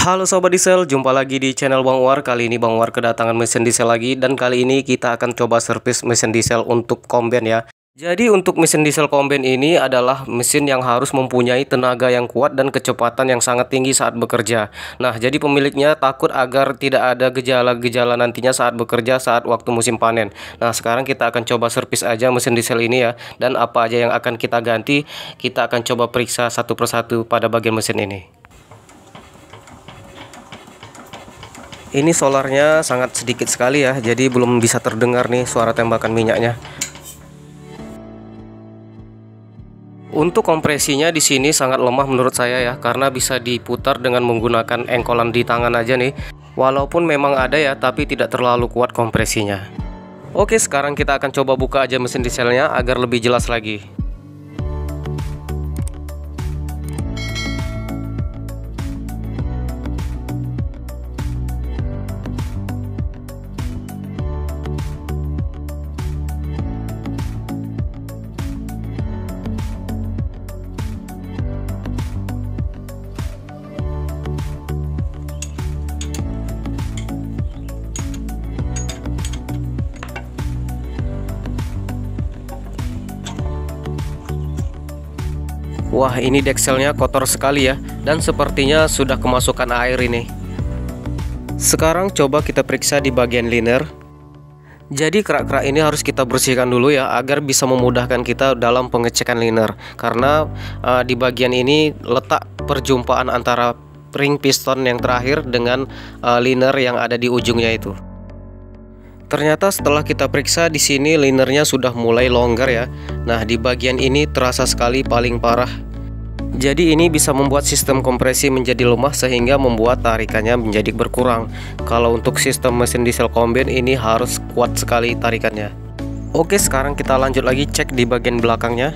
Halo Sobat Diesel, jumpa lagi di channel Bang War. Kali ini Bang War kedatangan mesin diesel lagi. Dan kali ini kita akan coba servis mesin diesel untuk komben ya. Jadi untuk mesin diesel komben ini adalah mesin yang harus mempunyai tenaga yang kuat dan kecepatan yang sangat tinggi saat bekerja. Nah, jadi pemiliknya takut agar tidak ada gejala-gejala nantinya saat bekerja saat waktu musim panen. Nah, sekarang kita akan coba servis aja mesin diesel ini ya. Dan apa aja yang akan kita ganti, kita akan coba periksa satu persatu pada bagian mesin ini. Ini solarnya sangat sedikit sekali ya, jadi belum bisa terdengar nih suara tembakan minyaknya. Untuk kompresinya di sini sangat lemah menurut saya ya, karena bisa diputar dengan menggunakan engkolan di tangan aja nih. Walaupun memang ada ya, tapi tidak terlalu kuat kompresinya. Oke, sekarang kita akan coba buka aja mesin dieselnya agar lebih jelas lagi. Wah, ini dekselnya kotor sekali ya, dan sepertinya sudah kemasukan air ini. Sekarang coba kita periksa di bagian liner. Jadi kerak-kerak ini harus kita bersihkan dulu ya, agar bisa memudahkan kita dalam pengecekan liner. Karena di bagian ini letak perjumpaan antara ring piston yang terakhir dengan liner yang ada di ujungnya itu. Ternyata setelah kita periksa di sini linernya sudah mulai longgar ya. Nah, di bagian ini terasa sekali paling parah. Jadi ini bisa membuat sistem kompresi menjadi lemah sehingga membuat tarikannya menjadi berkurang. Kalau untuk sistem mesin diesel komben ini harus kuat sekali tarikannya. Oke, sekarang kita lanjut lagi cek di bagian belakangnya.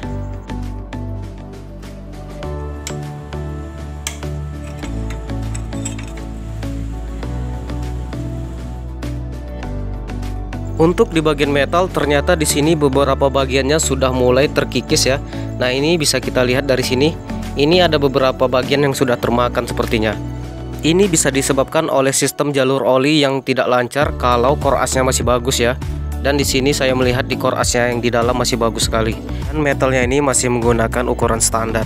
Untuk di bagian metal ternyata di sini beberapa bagiannya sudah mulai terkikis ya. Nah, ini bisa kita lihat dari sini. Ini ada beberapa bagian yang sudah termakan sepertinya. Ini bisa disebabkan oleh sistem jalur oli yang tidak lancar kalau core asnya masih bagus ya. Dan di sini saya melihat di core asnya yang di dalam masih bagus sekali. Dan metalnya ini masih menggunakan ukuran standar.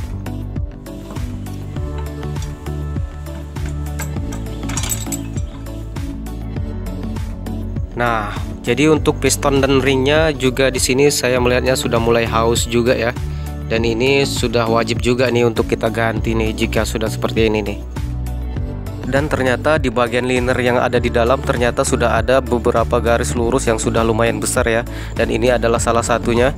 Nah, jadi untuk piston dan ringnya juga di sini saya melihatnya sudah mulai haus juga ya. Dan ini sudah wajib juga nih untuk kita ganti nih jika sudah seperti ini nih. Dan ternyata di bagian liner yang ada di dalam ternyata sudah ada beberapa garis lurus yang sudah lumayan besar ya. Dan ini adalah salah satunya.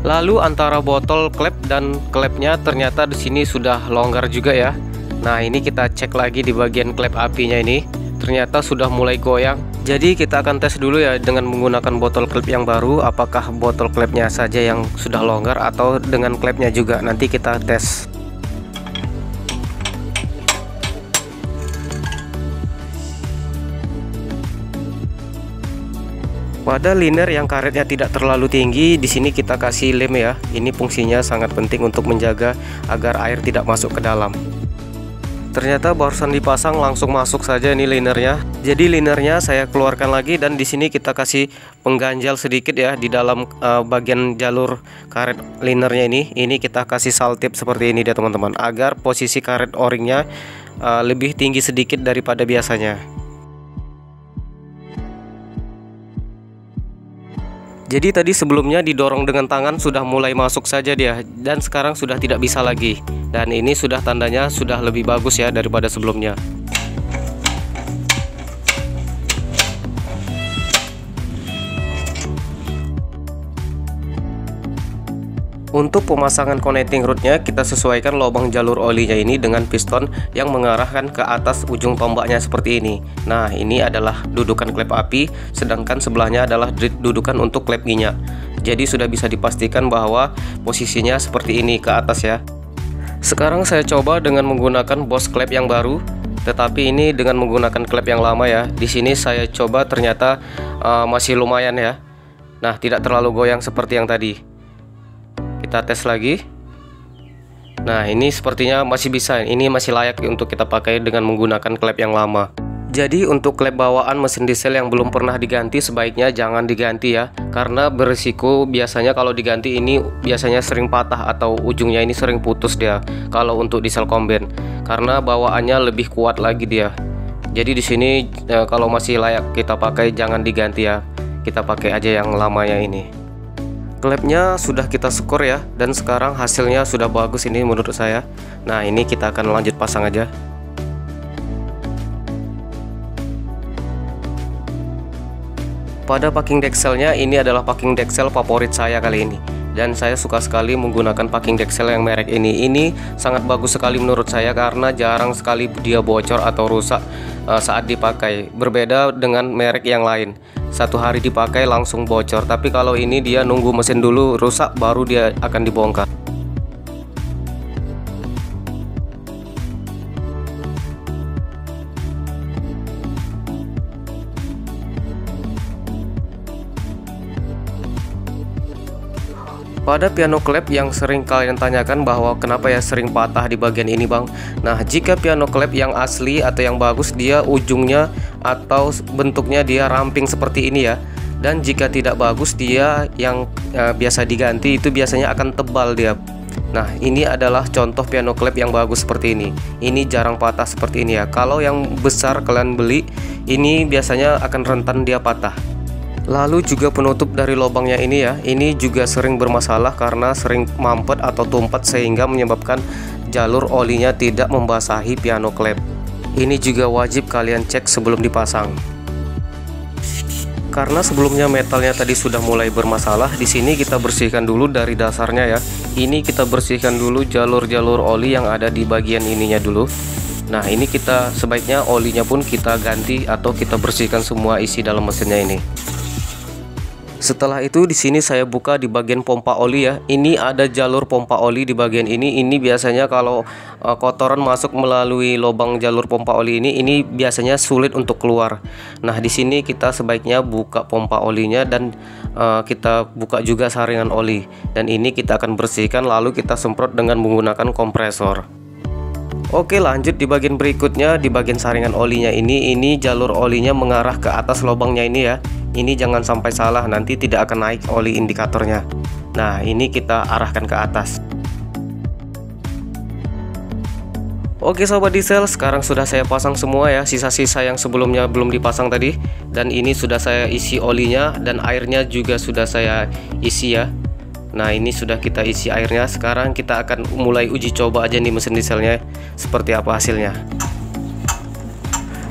Lalu antara botol klep dan klepnya ternyata di sini sudah longgar juga ya. Nah, ini kita cek lagi di bagian klep apinya ini. Ternyata sudah mulai goyang. Jadi kita akan tes dulu ya dengan menggunakan botol klep yang baru. Apakah botol klepnya saja yang sudah longgar atau dengan klepnya juga. Nanti kita tes. Pada liner yang karetnya tidak terlalu tinggi, di sini kita kasih lem ya. Ini fungsinya sangat penting untuk menjaga agar air tidak masuk ke dalam. Ternyata barusan dipasang langsung masuk saja ini linernya. Jadi linernya saya keluarkan lagi dan di sini kita kasih pengganjal sedikit ya di dalam bagian jalur karet linernya ini. Ini kita kasih saltip seperti ini ya teman-teman, agar posisi karet o-ringnya lebih tinggi sedikit daripada biasanya. Jadi tadi sebelumnya didorong dengan tangan sudah mulai masuk saja dia, dan sekarang sudah tidak bisa lagi. Dan ini sudah tandanya sudah lebih bagus ya daripada sebelumnya. Untuk pemasangan connecting rodnya kita sesuaikan lubang jalur olinya ini dengan piston yang mengarahkan ke atas ujung tombaknya seperti ini. Nah, ini adalah dudukan klep api, sedangkan sebelahnya adalah dudukan untuk klep minyak. Jadi sudah bisa dipastikan bahwa posisinya seperti ini ke atas ya. Sekarang saya coba dengan menggunakan Bosch klep yang baru, tetapi ini dengan menggunakan klep yang lama ya. Di sini saya coba ternyata masih lumayan ya. Nah, tidak terlalu goyang seperti yang tadi. Kita tes lagi. Nah, ini sepertinya masih bisa. Ini masih layak untuk kita pakai dengan menggunakan klep yang lama. Jadi untuk klep bawaan mesin diesel yang belum pernah diganti sebaiknya jangan diganti ya, karena berisiko biasanya kalau diganti ini biasanya sering patah atau ujungnya ini sering putus dia kalau untuk diesel combine, karena bawaannya lebih kuat lagi dia. Jadi di sini kalau masih layak kita pakai jangan diganti ya, kita pakai aja yang lamanya ini. Klepnya sudah kita skor ya, dan sekarang hasilnya sudah bagus ini menurut saya. Nah, ini kita akan lanjut pasang aja. Pada packing dexelnya, ini adalah packing dexel favorit saya kali ini, dan saya suka sekali menggunakan packing dexel yang merek ini. Ini sangat bagus sekali menurut saya karena jarang sekali dia bocor atau rusak saat dipakai. Berbeda dengan merek yang lain, satu hari dipakai langsung bocor, tapi kalau ini dia nunggu mesin dulu rusak baru dia akan dibongkar. Pada piano klep yang sering kalian tanyakan bahwa kenapa ya sering patah di bagian ini bang. Nah, jika piano klep yang asli atau yang bagus dia ujungnya atau bentuknya dia ramping seperti ini ya. Dan jika tidak bagus dia yang biasa diganti itu biasanya akan tebal dia. Nah, ini adalah contoh piano klep yang bagus seperti ini. Ini jarang patah seperti ini ya. Kalau yang besar kalian beli ini biasanya akan rentan dia patah. Lalu juga penutup dari lubangnya ini ya, ini juga sering bermasalah karena sering mampet atau tumpet sehingga menyebabkan jalur olinya tidak membasahi piano klep. Ini juga wajib kalian cek sebelum dipasang. Karena sebelumnya metalnya tadi sudah mulai bermasalah, di sini kita bersihkan dulu dari dasarnya ya. Ini kita bersihkan dulu jalur-jalur oli yang ada di bagian ininya dulu. Nah, ini kita sebaiknya olinya pun kita ganti atau kita bersihkan semua isi dalam mesinnya ini. Setelah itu di sini saya buka di bagian pompa oli ya. Ini ada jalur pompa oli di bagian ini. Ini biasanya kalau kotoran masuk melalui lubang jalur pompa oli ini biasanya sulit untuk keluar. Nah, di sini kita sebaiknya buka pompa olinya dan kita buka juga saringan oli. Dan ini kita akan bersihkan lalu kita semprot dengan menggunakan kompresor. Oke, lanjut di bagian berikutnya, di bagian saringan olinya ini jalur olinya mengarah ke atas lubangnya ini ya. Ini jangan sampai salah, nanti tidak akan naik oli indikatornya. Nah, ini kita arahkan ke atas. Oke sobat diesel, sekarang sudah saya pasang semua ya, sisa-sisa yang sebelumnya belum dipasang tadi. Dan ini sudah saya isi olinya dan airnya juga sudah saya isi ya. Nah, ini sudah kita isi airnya. Sekarang kita akan mulai uji coba aja nih mesin dieselnya seperti apa hasilnya.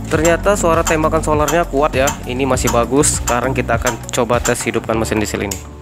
Ternyata suara tembakan solarnya kuat ya. Ini masih bagus. Sekarang kita akan coba tes hidupkan mesin diesel ini.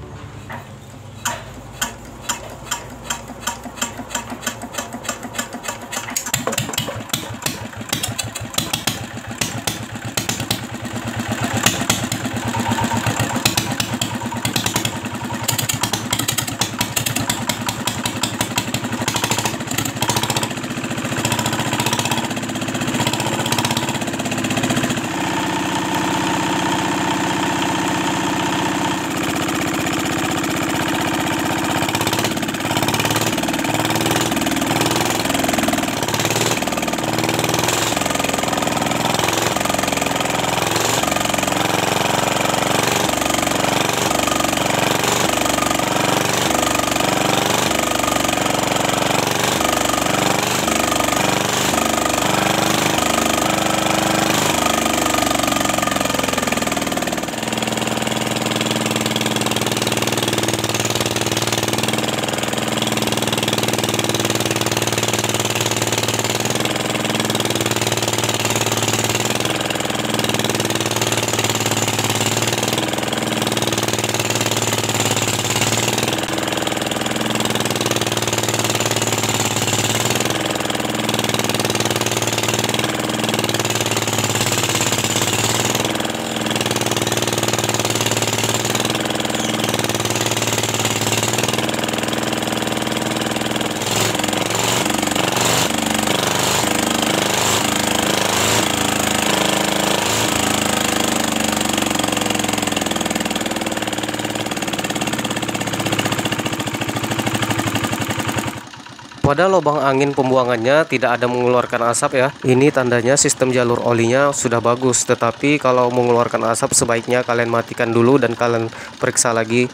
Pada lubang angin pembuangannya tidak ada mengeluarkan asap ya. Ini tandanya sistem jalur olinya sudah bagus. Tetapi kalau mengeluarkan asap sebaiknya kalian matikan dulu dan kalian periksa lagi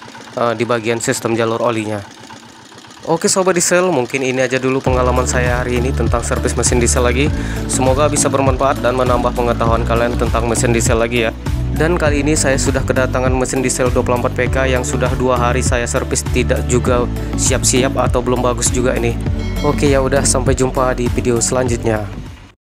di bagian sistem jalur olinya. Oke sobat diesel, mungkin ini aja dulu pengalaman saya hari ini tentang servis mesin diesel lagi. Semoga bisa bermanfaat dan menambah pengetahuan kalian tentang mesin diesel lagi ya. Dan kali ini saya sudah kedatangan mesin diesel 24 PK yang sudah 2 hari saya servis, tidak juga siap-siap atau belum bagus juga ini. Oke ya udah, sampai jumpa di video selanjutnya.